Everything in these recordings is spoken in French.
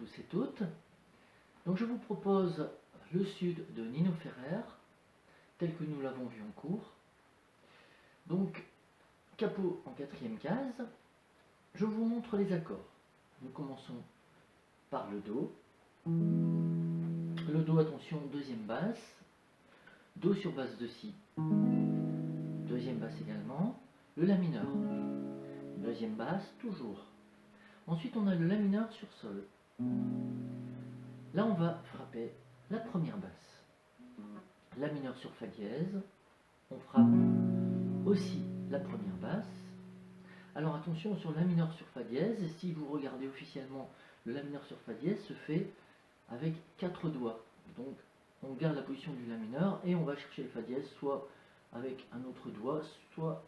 tous et toutes. Donc je vous propose le sud de Nino Ferrer, tel que nous l'avons vu en cours. Donc, capot en quatrième case, je vous montre les accords. Nous commençons par le Do. Le Do, attention, deuxième basse. Do sur basse de Si. Deuxième basse également. Le La mineur. Deuxième basse, toujours. Ensuite, on a le La mineur sur Sol. Là, on va frapper la première basse. La mineur sur Fa dièse. On frappe aussi la première basse. Alors attention sur La mineur sur Fa dièse. Si vous regardez officiellement, le La mineur sur Fa dièse se fait avec 4 doigts. Donc on garde la position du La mineur et on va chercher le Fa dièse soit avec un autre doigt, soit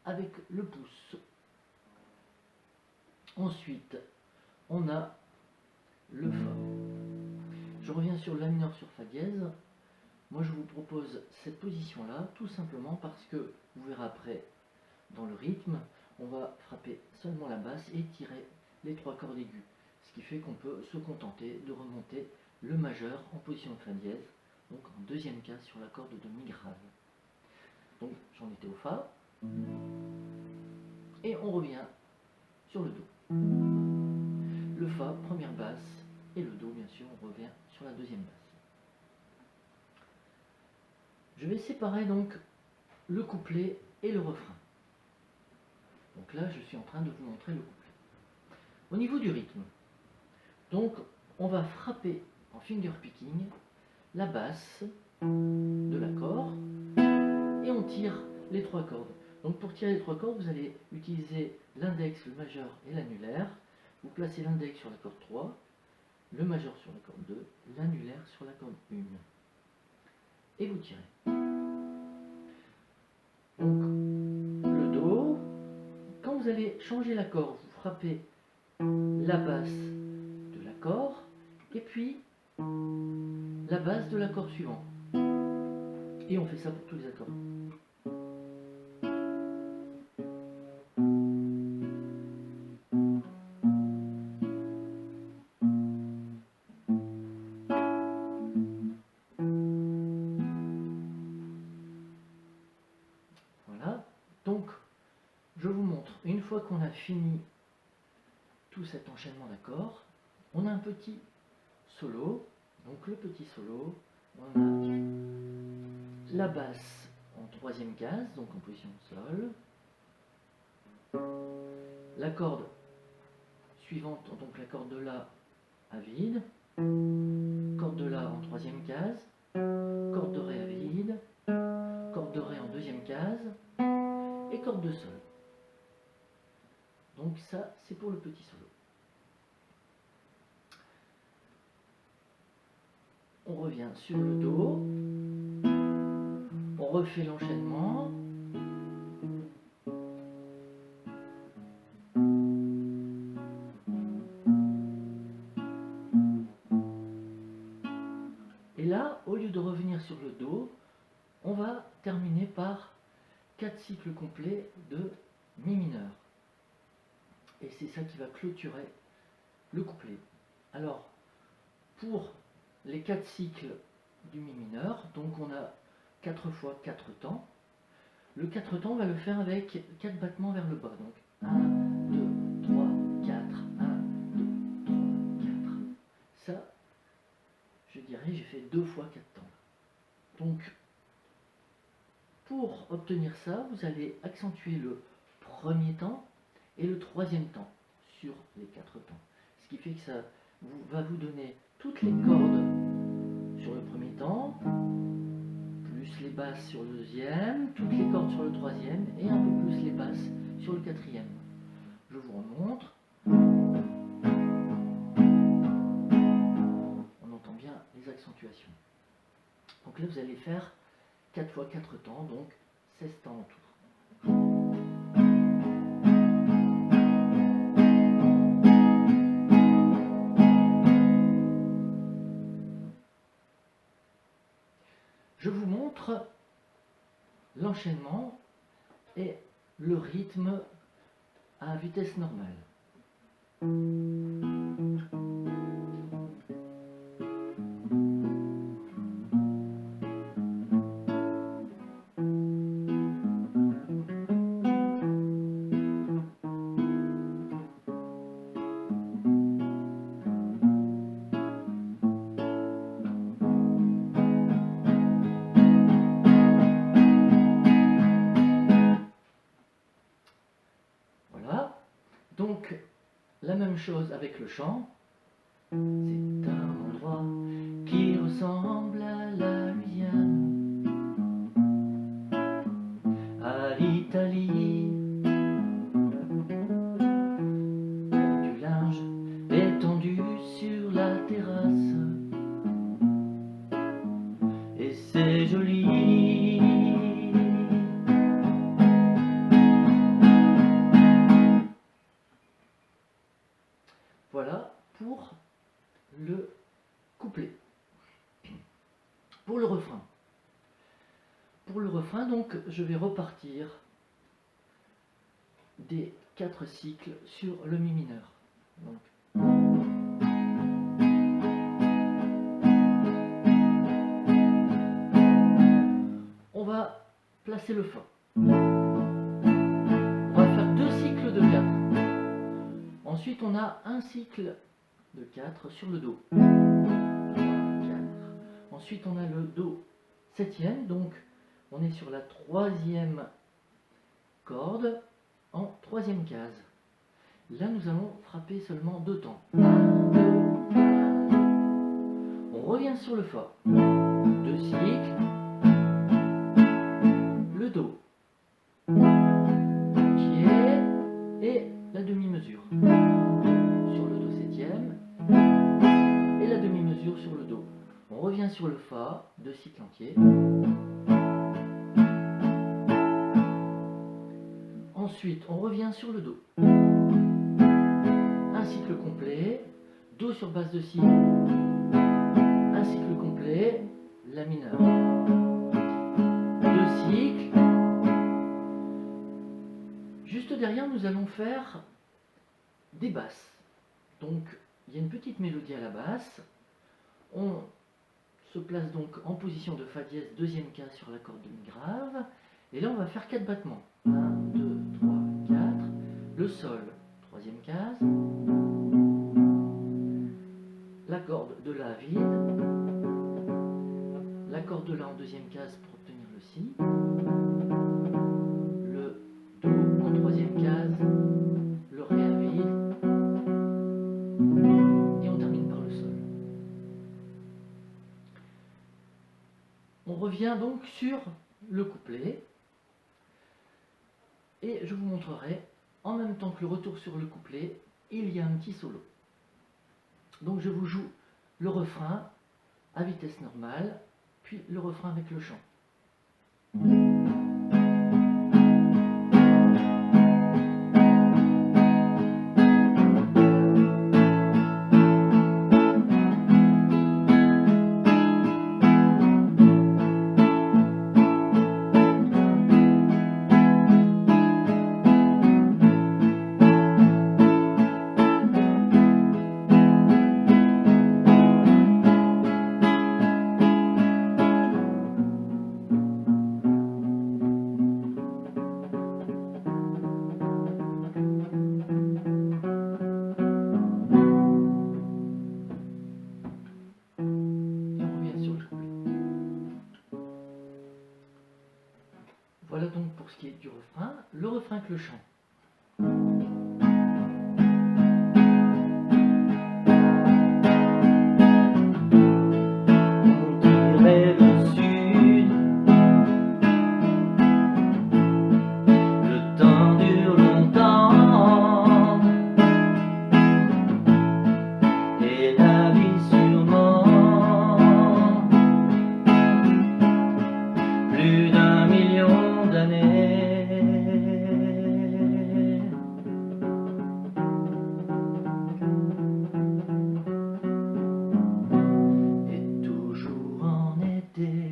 avec le pouce. Ensuite, on a le Fa. Je reviens sur La mineur sur Fa dièse. Moi je vous propose cette position-là, tout simplement parce que, vous verrez après, dans le rythme, on va frapper seulement la basse et tirer les 3 cordes aiguës. Ce qui fait qu'on peut se contenter de remonter le majeur en position de Fa dièse, donc en deuxième case sur la corde de Mi grave. Donc j'en étais au Fa. Et on revient sur le Do. Le Fa, première basse, et le Do, bien sûr, on revient sur la deuxième basse. Je vais séparer donc le couplet et le refrain. Donc là, je suis en train de vous montrer le couplet. Au niveau du rythme, donc on va frapper en finger picking la basse de l'accord et on tire les 3 cordes. Donc pour tirer les 3 cordes, vous allez utiliser l'index, le majeur et l'annulaire. Vous placez l'index sur la corde 3, le majeur sur la corde 2, l'annulaire sur la corde 1. Et vous tirez. Donc le Do, quand vous allez changer l'accord, vous frappez la basse de l'accord et puis la basse de l'accord suivant. Et on fait ça pour tous les accords. Voilà, donc je vous montre, une fois qu'on a fini tout cet enchaînement d'accords, on a un petit solo. Donc le petit solo, on a la basse en troisième case, donc en position Sol. La corde suivante, donc la corde de La à vide. Corde de La en troisième case. Corde de Ré à vide. Corde de Ré en deuxième case. Et corde de Sol. Donc ça, c'est pour le petit solo. On revient sur le Do. On refait l'enchaînement. Et là, au lieu de revenir sur le Do, on va terminer par 4 cycles complets de Mi mineur. Et c'est ça qui va clôturer le couplet. Alors, pour les 4 cycles du Mi mineur, donc on a 4 fois 4 temps. Le 4 temps, on va le faire avec 4 battements vers le bas. Donc 1, 2, 3, 4, 1, 2, 3, 4. Ça, je dirais, j'ai fait 2 fois 4 temps. Donc, pour obtenir ça, vous allez accentuer le premier temps et le troisième temps sur les 4 temps. Ce qui fait que ça va vous donner toutes les cordes sur le premier temps, plus les basses sur le deuxième, toutes les cordes sur le troisième et un peu plus les basses sur le quatrième. Je vous remontre. On entend bien les accentuations. Donc là, vous allez faire 4 fois 4 temps, donc 16 temps en tout. Je vous montre l'enchaînement et le rythme à vitesse normale. même chose avec le chant. C'est un endroit qui ressemble à la Louisiane, à l'Italie. Du linge étendu sur la terrasse, et c'est joli. Voilà pour le couplet. Pour le refrain. Pour le refrain, donc, je vais repartir des 4 cycles sur le mi mineur. Donc, on va placer le fa. On va faire 2 cycles de 4. Ensuite, on a un cycle de 4 sur le do. 3, 4. Ensuite, on a le do septième, donc on est sur la 3e corde en 3e case. Là, nous allons frapper seulement 2 temps. 1, 2, 1, 2. On revient sur le fa. 2 cycles. Le do. Pied et la demi-mesure. Sur le do septième. Et la demi-mesure sur le do. On revient sur le fa. 2 cycles entiers. Ensuite, on revient sur le do. Un cycle complet, do sur basse de si, un cycle complet, la mineure. 2 cycles. Juste derrière, nous allons faire des basses. Donc, il y a une petite mélodie à la basse. On se place donc en position de fa dièse, 2e case sur la corde demi grave. Et là, on va faire 4 battements. 1, 2, 3, 4. Le sol, 3e case. La corde de la vide. La corde de la en 2e case pour obtenir le si. Le do en 3e case. Le ré à vide. Et on termine par le sol. On revient donc sur le couplet. Et je vous montrerai, en même temps que le retour sur le couplet, il y a un petit solo. Donc je vous joue le refrain à vitesse normale, puis le refrain avec le chant. Voilà donc pour ce qui est du refrain. Le refrain avec le chant. On dirait le sud, le temps dure longtemps, et la vie sûrement plus d'1 million d'années. Et toujours en été.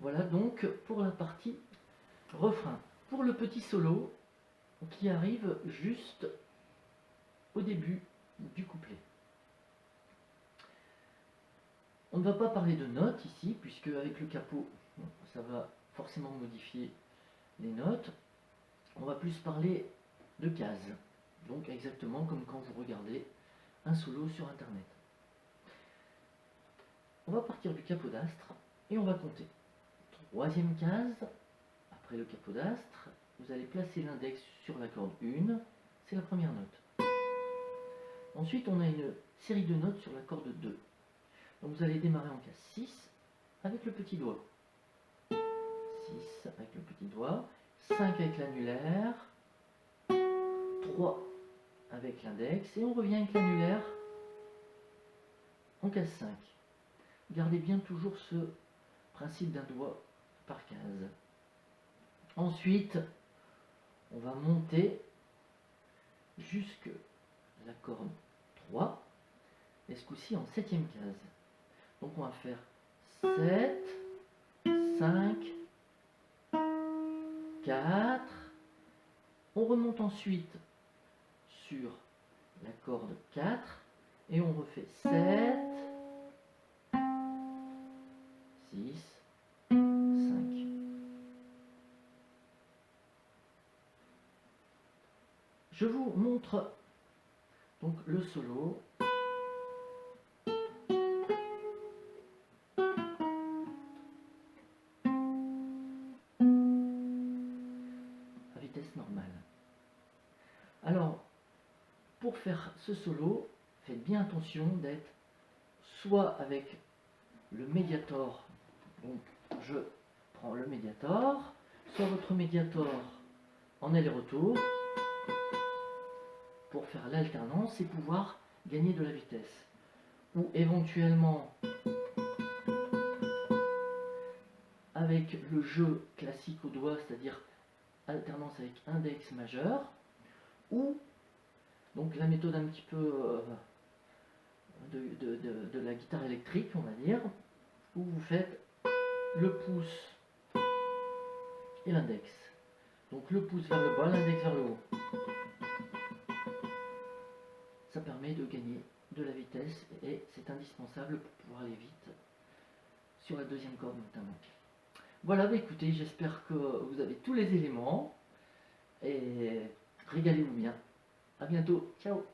Voilà donc pour la partie refrain. Pour le petit solo qui arrive juste au début du couplet. On ne va pas parler de notes ici, puisque avec le capot, ça va forcément modifier les notes. On va plus parler de cases, donc exactement comme quand vous regardez un solo sur internet. On va partir du capodastre et on va compter. 3e case, après le capodastre, vous allez placer l'index sur la corde 1, c'est la première note. Ensuite, on a une série de notes sur la corde 2. Donc vous allez démarrer en case 6 avec le petit doigt. 6 avec le petit doigt, 5 avec l'annulaire, 3 avec l'index, et on revient avec l'annulaire en case 5. Gardez bien toujours ce principe d'un doigt par case. Ensuite, on va monter jusque la corde 3, et ce coup-ci en 7e case. Donc on va faire 7, 5, 4, on remonte ensuite sur la corde 4, et on refait 7, 6, 5. Je vous montre donc le solo. À vitesse normale. Alors, pour faire ce solo, faites bien attention d'être soit avec le médiator, donc je prends le médiator, soit votre médiator en aller-retour, pour faire l'alternance et pouvoir gagner de la vitesse. Ou éventuellement avec le jeu classique au doigt, c'est-à-dire alternance avec index majeur, ou donc la méthode un petit peu de la guitare électrique, on va dire, où vous faites le pouce et l'index. Donc le pouce vers le bas, l'index vers le haut. Ça permet de gagner de la vitesse et c'est indispensable pour pouvoir aller vite sur la deuxième corde notamment. Voilà, bah écoutez, j'espère que vous avez tous les éléments et régalez-vous bien. À bientôt, ciao.